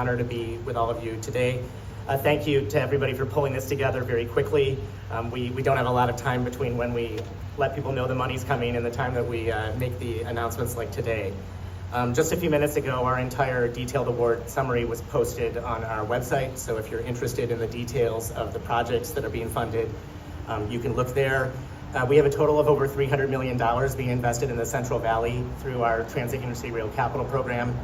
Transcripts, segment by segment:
Honor to be with all of you today. Thank you to everybody for pulling this together very quickly. We don't have a lot of time between when we let people know the money's coming and the time that we make the announcements like today. Just a few minutes ago, our entire detailed award summary was posted on our website. So if you're interested in the details of the projects that are being funded, you can look there. We have a total of over $300 million being invested in the Central Valley through our Transit Intercity Rail Capital Program.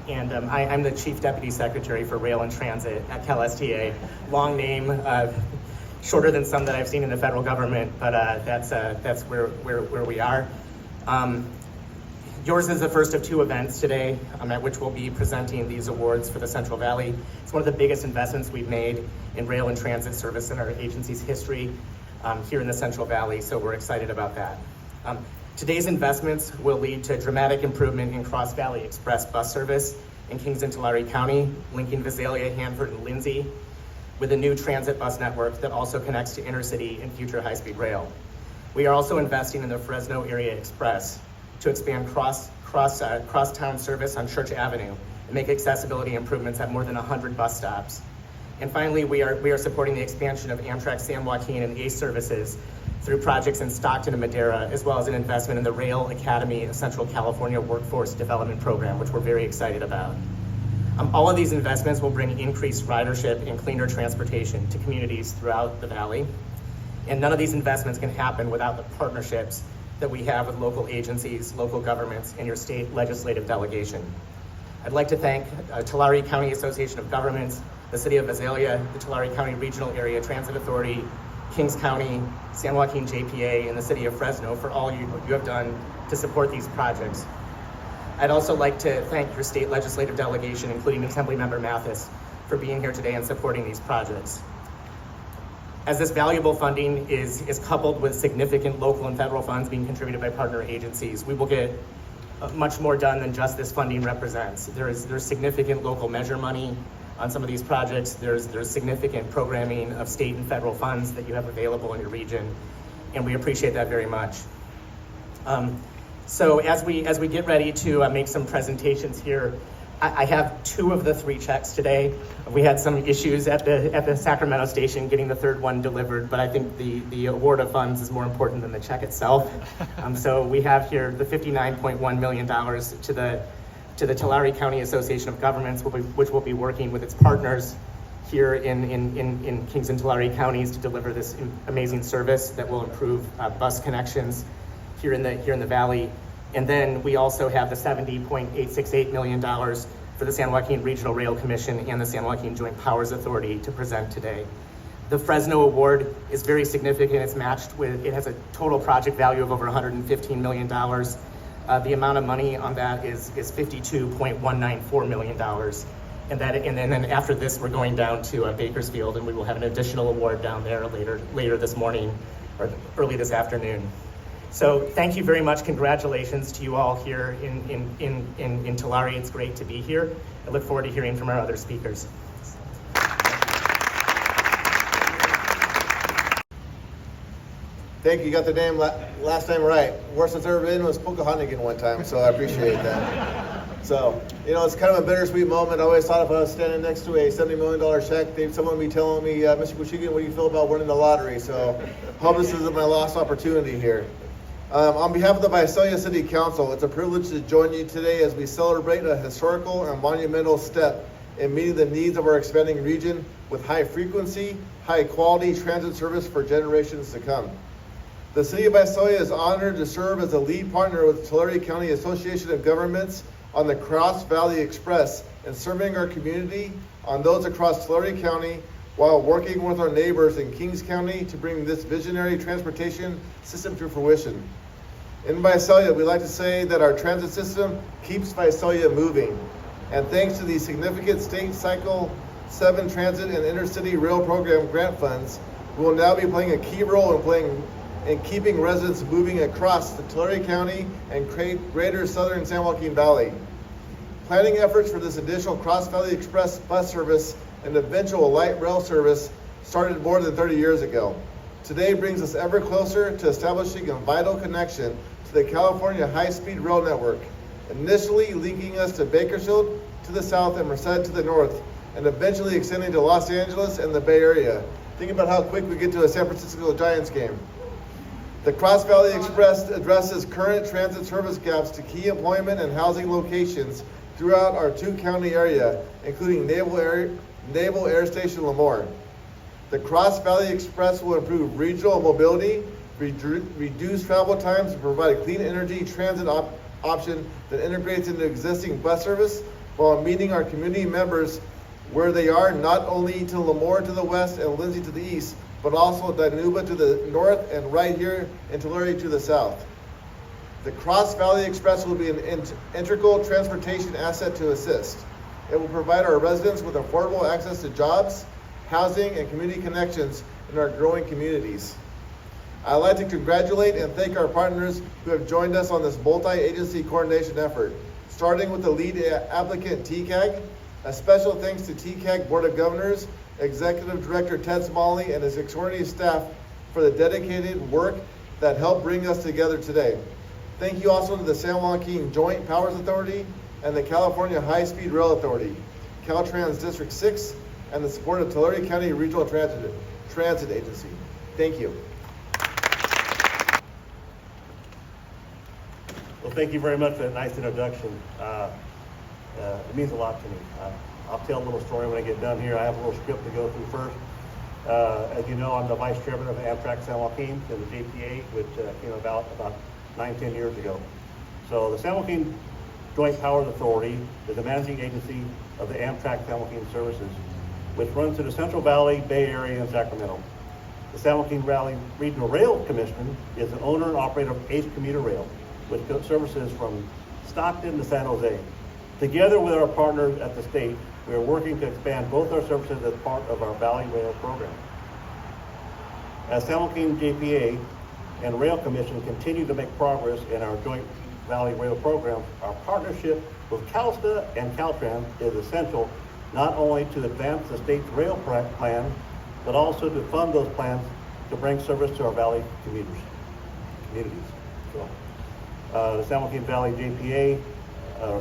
And I'm the Chief Deputy Secretary for Rail and Transit at CalSTA. Long name, shorter than some that I've seen in the federal government, but that's where we are. Yours is the first of two events today at which we'll be presenting these awards for the Central Valley. It's one of the biggest investments we've made in rail and transit service in our agency's history here in the Central Valley, so we're excited about that. Today's investments will lead to dramatic improvement in Cross Valley Express bus service in Kings and Tulare County, linking Visalia, Hanford, and Lindsay with a new transit bus network that also connects to intercity and future high-speed rail. We are also investing in the Fresno Area Express to expand cross-town service on Church Avenue and make accessibility improvements at more than 100 bus stops. And finally, we are supporting the expansion of Amtrak San Joaquin and ACE services through projects in Stockton and Madera, as well as an investment in the Rail Academy of Central California Workforce Development Program, which we're very excited about. All of these investments will bring increased ridership and cleaner transportation to communities throughout the Valley. And none of these investments can happen without the partnerships that we have with local agencies, local governments, and your state legislative delegation. I'd like to thank Tulare County Association of Governments, the City of Visalia, the Tulare County Regional Area Transit Authority, Kings County, San Joaquin JPA, and the City of Fresno for all you have done to support these projects. I'd also like to thank your state legislative delegation, including Assemblymember Mathis, for being here today and supporting these projects. As this valuable funding is coupled with significant local and federal funds being contributed by partner agencies, we will get much more done than just this funding represents. There's significant local measure money on some of these projects. There's significant programming of state and federal funds that you have available in your region, and we appreciate that very much. So as we get ready to make some presentations here, I have two of the three checks today. We had some issues at the Sacramento station getting the third one delivered, but I think the award of funds is more important than the check itself. So we have here the $59.1 million to the Tulare County Association of Governments, which will be working with its partners here in Kings and Tulare counties to deliver this amazing service that will improve bus connections here in the Valley. And then we also have the $70.868 million for the San Joaquin Regional Rail Commission and the San Joaquin Joint Powers Authority to present today. The Fresno Award is very significant. It has a total project value of over $115 million. The amount of money on that is $52.194 million. And then after this, we're going down to Bakersfield, and we will have an additional award down there later this morning or early this afternoon. So thank you very much. Congratulations to you all here in Tulare. It's great to be here. I look forward to hearing from our other speakers. Thank you. You got the name last time right. Worst it's ever been was Pocahontas one time, so I appreciate that. So, it's kind of a bittersweet moment. I always thought if I was standing next to a $70 million check, someone would be telling me, Mr. Kushigan, what do you feel about winning the lottery? So, hope this isn't my lost opportunity here. On behalf of the Visalia City Council, it's a privilege to join you today as we celebrate a historical and monumental step in meeting the needs of our expanding region with high frequency, high quality transit service for generations to come. The City of Visalia is honored to serve as a lead partner with Tulare County Association of Governments on the Cross Valley Express and serving our community on those across Tulare County while working with our neighbors in Kings County to bring this visionary transportation system to fruition. In Visalia, we like to say that our transit system keeps Visalia moving. And thanks to the significant state Cycle 7 transit and intercity rail program grant funds, we will now be playing a key role in keeping residents moving across the Tulare County and greater southern San Joaquin Valley. Planning efforts for this additional Cross Valley Express bus service and eventual light rail service started more than 30 years ago. Today brings us ever closer to establishing a vital connection to the California high-speed rail network, initially linking us to Bakersfield, to the south and Merced to the north, and eventually extending to Los Angeles and the Bay Area. Think about how quick we get to a San Francisco Giants game. The Cross Valley Express addresses current transit service gaps to key employment and housing locations throughout our two-county area, including Naval Air Station Lemoore. The Cross Valley Express will improve regional mobility, reduce travel times, and provide a clean energy transit option that integrates into existing bus service while meeting our community members where they are, not only to Lemoore to the west and Lindsay to the east, but also Dinuba to the north and right here in Tulare to the south. The Cross Valley Express will be an integral transportation asset to assist. It will provide our residents with affordable access to jobs, housing, and community connections in our growing communities. I'd like to congratulate and thank our partners who have joined us on this multi-agency coordination effort, starting with the lead applicant TCAG. A special thanks to TCAG Board of Governors, Executive Director Ted Smalley, and his extraordinary staff for the dedicated work that helped bring us together today. Thank you also to the San Joaquin Joint Powers Authority and the California High-Speed Rail Authority, Caltrans District 6, and the support of Tulare County Regional Transit Agency. Thank you. Well, thank you very much for that nice introduction. It means a lot to me. I'll tell a little story when I get done here. I have a little script to go through first. As you know, I'm the vice chairman of Amtrak San Joaquin and the JPA, which came about 9-10 years ago. So the San Joaquin Joint Powers Authority is the managing agency of the Amtrak San Joaquin services, which runs through the Central Valley, Bay Area, and Sacramento. The San Joaquin Valley Regional Rail Commission is the owner and operator of ACE Commuter Rail, which services from Stockton to San Jose. Together with our partners at the state, we are working to expand both our services as part of our Valley Rail program. As San Joaquin JPA and Rail Commission continue to make progress in our joint Valley Rail program, our partnership with CalSTA and Caltrans is essential not only to advance the state's rail plan, but also to fund those plans to bring service to our Valley communities. So, the San Joaquin Valley JPA,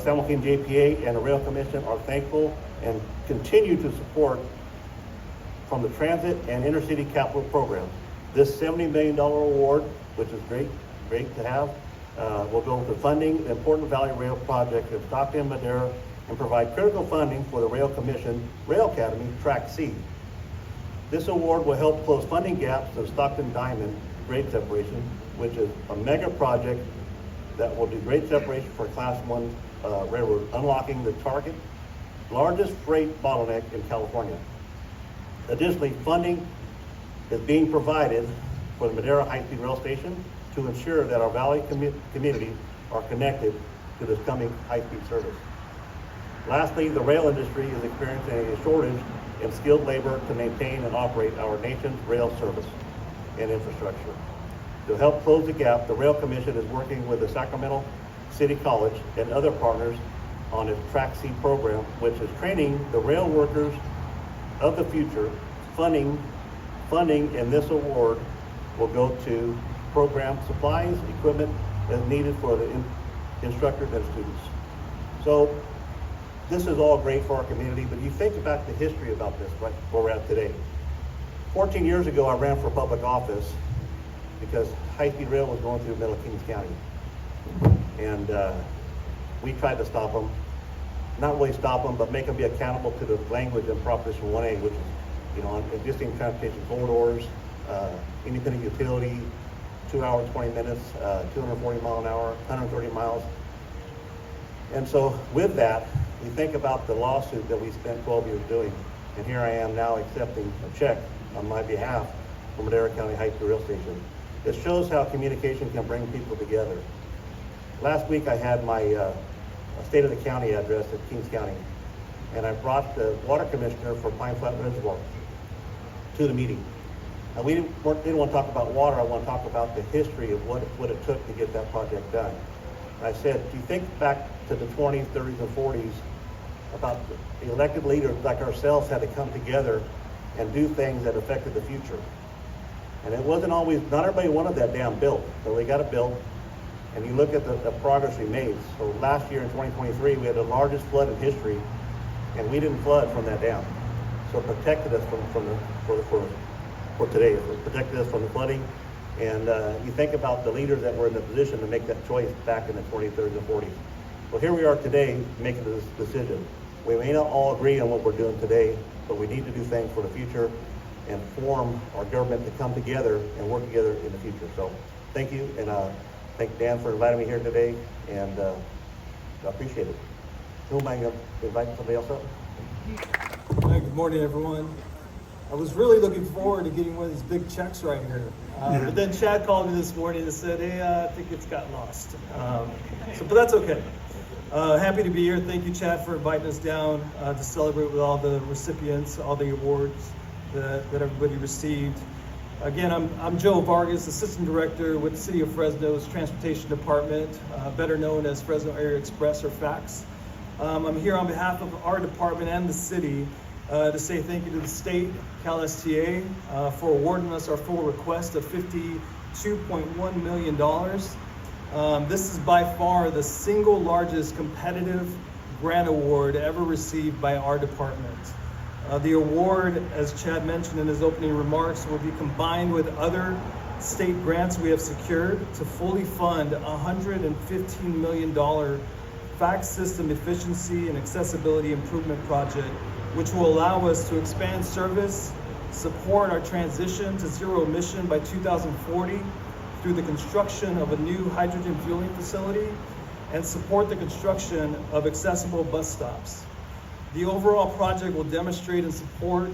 San Joaquin JPA and the Rail Commission are thankful and continue to support from the Transit and Intercity Capital Program. This $70 million award, which is great to have, will go to funding the important Valley Rail project in Stockton, Madera, and provide critical funding for the Rail Commission Rail Academy Track C. This award will help close funding gaps of Stockton Diamond grade separation, which is a mega project that will do grade separation for Class 1 railroad, unlocking the target largest freight bottleneck in California. Additionally, funding is being provided for the Madera High-Speed Rail Station to ensure that our Valley communities are connected to this coming high-speed service. Lastly, the rail industry is experiencing a shortage in skilled labor to maintain and operate our nation's rail service and infrastructure. To help close the gap, the Rail Commission is working with the Sacramento City College and other partners on its Track C program, which is training the rail workers of the future. Funding in this award will go to program supplies, equipment as needed for the instructors and students. So this is all great for our community, but you think about the history about this, right, where we're at today. 14 years ago, I ran for public office because high-speed rail was going through Middle Kings County. And we tried to stop them, not really stop them, but make them be accountable to the language in Proposition 1A, which is, on existing transportation corridors, independent utility, 2 hours, 20 minutes, 240 mile an hour, 130 miles. And so with that, we think about the lawsuit that we spent 12 years doing, and here I am now accepting a check on my behalf from Madera County High-Speed Rail Station. It shows how communication can bring people together. Last week I had my State of the County address at Kings County, and I brought the water commissioner for Pine Flat Reservoir to the meeting. Now we didn't want to talk about water, I want to talk about the history of what it took to get that project done. And I said, do you think back to the 20s, 30s, and 40s about the elected leaders like ourselves had to come together and do things that affected the future? And it wasn't always, not everybody wanted that dam built, so we got it built. And you look at the progress we made. So last year in 2023, we had the largest flood in history and we didn't flood from that dam. So it protected us for today. It protected us from the flooding. And you think about the leaders that were in the position to make that choice back in the 20s, 30s, and 40s. Well, here we are today making this decision. We may not all agree on what we're doing today, but we need to do things for the future and form our government to come together and work together in the future. So thank you, and thank Dan for inviting me here today, and I appreciate it. Who am I going to invite somebody else up? Hi, good morning, everyone. I was really looking forward to getting one of these big checks right here. But then Chad called me this morning and said, hey, I think it's got lost. But that's okay. Happy to be here. Thank you, Chad, for inviting us down to celebrate with all the recipients, all the awards that everybody received. Again, I'm Joe Vargas, Assistant Director with the City of Fresno's Transportation Department, better known as Fresno Area Express or FAX. I'm here on behalf of our department and the city to say thank you to the state, CalSTA, for awarding us our full request of $52.1 million. This is by far the single largest competitive grant award ever received by our department. The award, as Chad mentioned in his opening remarks, will be combined with other state grants we have secured to fully fund a $115 million fax system efficiency and accessibility improvement project, which will allow us to expand service, support our transition to zero emission by 2040 through the construction of a new hydrogen fueling facility, and support the construction of accessible bus stops. The overall project will demonstrate and support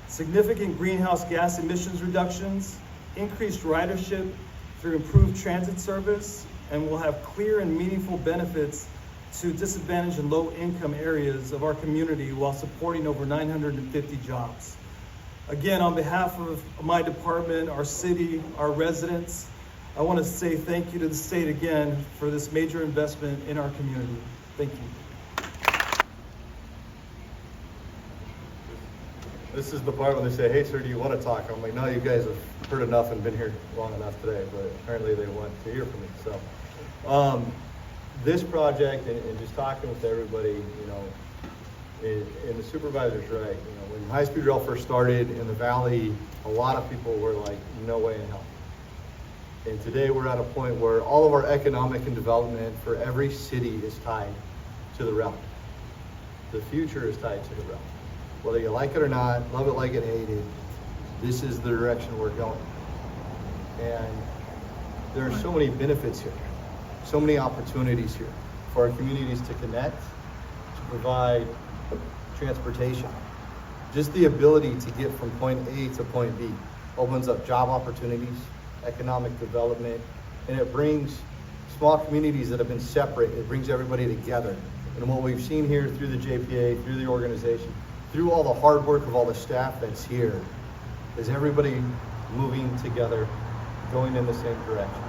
significant greenhouse gas emissions reductions, increased ridership through improved transit service, and will have clear and meaningful benefits to disadvantaged and low-income areas of our community while supporting over 950 jobs. Again, on behalf of my department, our city, our residents, I want to say thank you to the state again for this major investment in our community. Thank you. This is the part when they say, hey, sir, do you want to talk? I'm like, no, you guys have heard enough and been here long enough today, but apparently they want to hear from me. So, this project and just talking with everybody, you know, and the supervisor's right. You know, when high-speed rail first started in the valley, a lot of people were like, no way in hell. And today we're at a point where all of our economic and development for every city is tied to the rail. The future is tied to the rail. Whether you like it or not, love it, like it, hate it, this is the direction we're going. And there are so many benefits here, so many opportunities here for our communities to connect, to provide transportation. Just the ability to get from point A to point B opens up job opportunities, economic development, and it brings small communities that have been separate, it brings everybody together. And what we've seen here through the JPA, through the organization, through all the hard work of all the staff that's here, is everybody moving together, going in the same direction.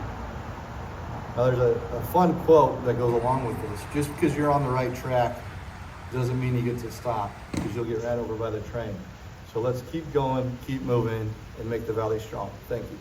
Now there's a fun quote that goes along with this. Just because you're on the right track doesn't mean you get to stop, because you'll get ran over by the train. So let's keep going, keep moving, and make the valley strong. Thank you.